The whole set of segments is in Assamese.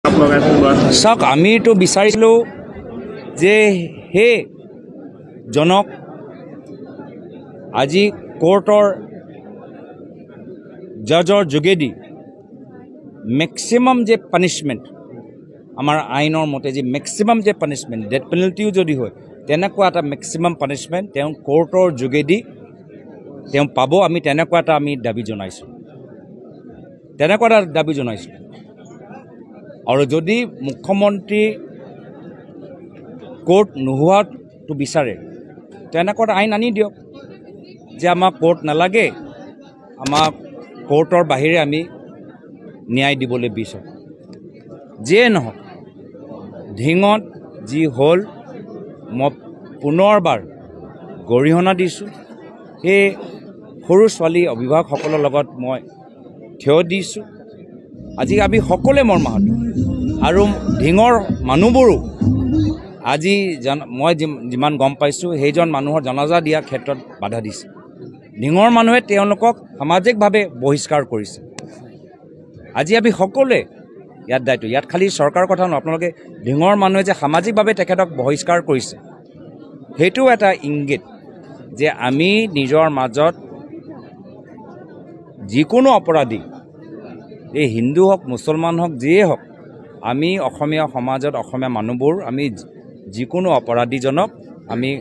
চাপ লগাইছে চাওক আমিতো বিচাৰিছিলোঁ যে সেই জনক আজি কোৰ্টৰ জজৰ যোগেদি মেক্সিমাম যে পানিছমেণ্ট আমাৰ আইনৰ মতে যে মেক্সিমাম যে পানিছমেণ্ট ডেথ পেনাল্টিও যদি হয় তেনেকুৱা এটা মেক্সিমাম পানিছমেণ্ট তেওঁ কোৰ্টৰ যোগেদি তেওঁ পাব আমি তেনেকুৱা এটা আমি দাবী জনাইছোঁ আৰু যদি মুখ্যমন্ত্ৰী কোৰ্ট নোহোৱাটো বিচাৰে তেনেকুৱা আইন আনি দিয়ক যে আমাক কোৰ্ট নালাগে আমাক কোৰ্টৰ বাহিৰে আমি ন্যায় দিবলৈ বিচাৰোঁ যিয়ে নহওক ধিঙত যি হ'ল মই পুনৰবাৰ গৰিহণা দিছোঁ সেই সৰু ছোৱালী অভিভাৱকসকলৰ লগত মই থিয় দিছোঁ আজি আমি সকলোৱে মৰ্মাহত আৰু ধিঙৰ মানুহবোৰো আজি মই যিমান গম পাইছোঁ সেইজন মানুহৰ জনাজা দিয়াৰ ক্ষেত্ৰত বাধা দিছে ধিঙৰ মানুহে তেওঁলোকক সামাজিকভাৱে বহিষ্কাৰ কৰিছে আজি আমি সকলোৱে ইয়াত দায়িত্ব ইয়াত খালি চৰকাৰৰ কথা নহয় আপোনালোকে ধিঙৰ মানুহে যে সামাজিকভাৱে তেখেতক বহিষ্কাৰ কৰিছে সেইটো এটা ইংগিত যে আমি নিজৰ মাজত যিকোনো অপৰাধী এই হিন্দু হওক মুছলমান হওক যিয়ে হওক আমি অসমীয়া সমাজত অসমীয়া মানুহবোৰ আমি যিকোনো অপৰাধীজনক আমি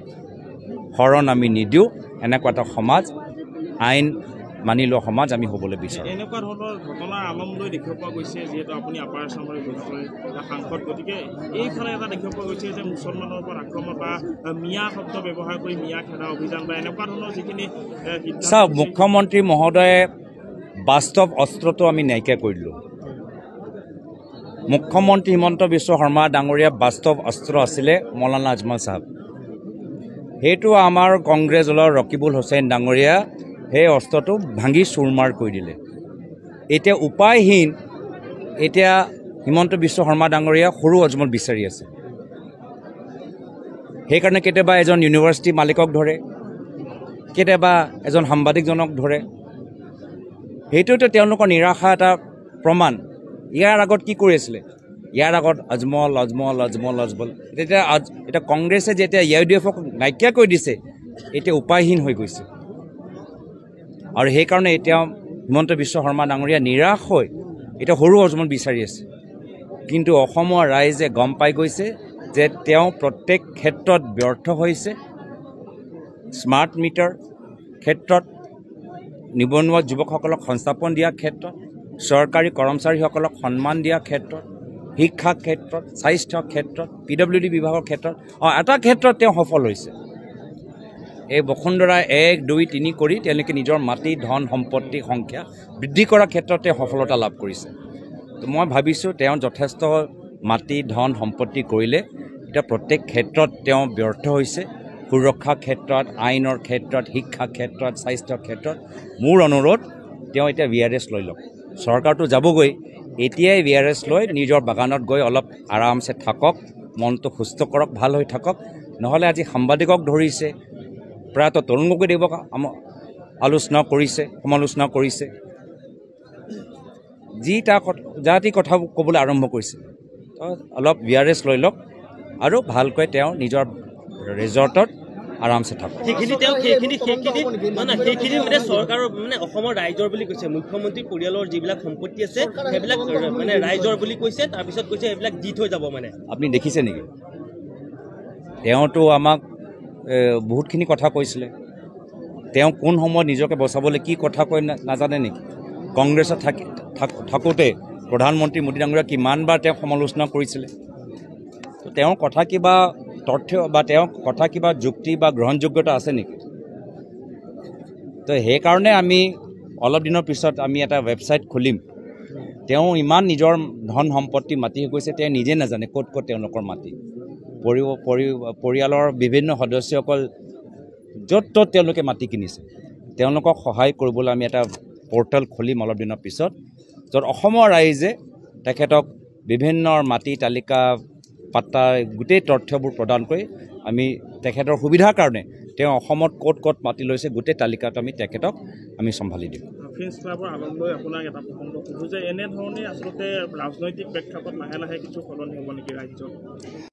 শৰণ আমি নিদিওঁ এনেকুৱা এটা সমাজ আইন মানি লোৱা সমাজ আমি হ'বলৈ বিচাৰোঁ এনেকুৱা ধৰণৰ ঘটনাৰ আলম লৈ দেখিব পোৱা গৈছে যিহেতু আপুনি আপাৰ আছামৰে সাংসদ গতিকে এইফালে এটা দেখিব পোৱা গৈছে যে মুছলমানৰ ওপৰত আক্ৰমণ বা মিয়া শব্দ ব্যৱহাৰ কৰি মিয়া খেদা অভিযান বা এনেকুৱা ধৰণৰ যিখিনি চাওক মুখ্যমন্ত্ৰী মহোদয়ে বাস্তৱ অস্ত্ৰটো আমি নাইকিয়া কৰি দিলোঁ মুখ্যমন্ত্ৰী হিমন্ত বিশ্ব শৰ্মা ডাঙৰীয়া বাস্তৱ অস্ত্ৰ আছিলে মৌলানা আজমল চাহাব সেইটো আমাৰ কংগ্ৰেছ দলৰ ৰকিবুল হুছেইন ডাঙৰীয়া সেই অস্ত্ৰটো ভাঙি চুৰমাৰ কৰি দিলে এতিয়া উপায়হীন এতিয়া হিমন্ত বিশ্ব শৰ্মা ডাঙৰীয়া সৰু আজমল বিচাৰি আছে সেইকাৰণে কেতিয়াবা এজন ইউনিভাৰ্চিটি মালিকক ধৰে কেতিয়াবা এজন সাংবাদিকজনক ধৰে সেইটোতো তেওঁলোকৰ নিৰাশা এটা প্ৰমাণ ইয়াৰ আগত কি কৰি আছিলে ইয়াৰ আগত আজমল এতিয়া কংগ্ৰেছে যেতিয়া UDF-ক নাইকিয়া কৰি দিছে এতিয়া উপায়হীন হৈ গৈছে আৰু সেইকাৰণে এতিয়া হিমন্ত বিশ্ব শৰ্মা ডাঙৰীয়া নিৰাশ হৈ এতিয়া সৰু আজমল বিচাৰি আছে কিন্তু অসমৰ ৰাইজে গম পাই গৈছে যে তেওঁ প্ৰত্যেক ক্ষেত্ৰত ব্যৰ্থ হৈছে স্মাৰ্ট মিটাৰ ক্ষেত্ৰত নিবনুৱা যুৱকসকলক সংস্থাপন দিয়াৰ ক্ষেত্ৰত চৰকাৰী কৰ্মচাৰীসকলক সন্মান দিয়াৰ ক্ষেত্ৰত শিক্ষা ক্ষেত্ৰত স্বাস্থ্য ক্ষেত্ৰত PWD বিভাগৰ ক্ষেত্ৰত এটা ক্ষেত্ৰত তেওঁ সফল হৈছে এই বসুন্ধৰা 1, 2, 3 কৰি তেওঁলোকে নিজৰ মাটি ধন সম্পত্তি সংখ্যা বৃদ্ধি কৰাৰ ক্ষেত্ৰত তেওঁ সফলতা লাভ কৰিছে তো মই ভাবিছোঁ তেওঁ যথেষ্ট মাটি ধন সম্পত্তি কৰিলে এতিয়া প্ৰত্যেক ক্ষেত্ৰত তেওঁ ব্যৰ্থ হৈছে সুৰক্ষা ক্ষেত্ৰত আইনৰ ক্ষেত্ৰত শিক্ষা ক্ষেত্ৰত স্বাস্থ্য ক্ষেত্ৰত মোৰ অনুৰোধ তেওঁ এতিয়া VRS লৈ লওক চৰকাৰটো যাবগৈ এতিয়াই VRS লৈ নিজৰ বাগানত গৈ অলপ আৰামছে থাকক মনটো সুস্থ কৰক ভাল হৈ থাকক নহ'লে আজি সাংবাদিকক ধৰিছে প্ৰায়তঃ তৰুণ গগৈদেৱক সমালোচনা কৰিছে জাতি কথা ক'বলৈ আৰম্ভ কৰিছে অলপ VRS লৈ লওক আৰু ভালকৈ তেওঁ নিজৰ ৰিজৰ্টত আৰামছে থাকক সেইখিনি মানে চৰকাৰৰ মানে অসমৰ ৰাইজৰ বুলি কৈছে মুখ্যমন্ত্ৰী পৰিয়ালৰ যিবিলাক সম্পত্তি আছে সেইবিলাক মানে ৰাইজৰ বুলি কৈছে তাৰপিছত কৈছে এইবিলাক দি থৈ যাব মানে আপুনি দেখিছে নেকি তেওঁতো আমাক বহুতখিনি কথা কৈছিলে তেওঁ কোন সময়ত নিজকে বচাবলৈ কি কথা কৈ নাজানে নেকি কংগ্ৰেছত থাকোঁতে প্ৰধানমন্ত্ৰী মোদী ডাঙৰীয়া কিমানবাৰ তেওঁ সমালোচনা কৰিছিলে তো তেওঁৰ কথা কিবা তথ্য বা তেওঁৰ কথা কিবা যুক্তি বা গ্ৰহণযোগ্যতা আছে নেকি তো সেইকাৰণে আমি অলপ দিনৰ পিছত আমি এটা ৱেবছাইট খুলিম তেওঁ ইমান নিজৰ ধন সম্পত্তি মাটি গৈছে তেওঁ নিজে নাজানে ক'ত তেওঁলোকৰ মাটি পৰিয়ালৰ বিভিন্ন সদস্যসকল য'ত ত'ত তেওঁলোকে মাটি কিনিছে তেওঁলোকক সহায় কৰিবলৈ আমি এটা পৰ্টেল খুলিম অলপ দিনৰ পিছত য'ত অসমৰ ৰাইজে তেখেতক বিভিন্ন মাটি তালিকা পাত্তা গোটেই তথ্যবোৰ প্ৰদান কৰি আমি তেখেতৰ সুবিধাৰ কাৰণে তেওঁ অসমত ক'ত মাটি লৈছে গোটেই তালিকাটো আমি তেখেতক আমি চম্ভালি দিম ডিফেন্স ক্লাবৰ আনন্দই আপোনাক এটা প্ৰসংগ সোধোঁ যে এনেধৰণে আচলতে ৰাজনৈতিক প্ৰেক্ষাপট লাহে লাহে কিছু সলনি হ'ব নেকি ৰাজ্যত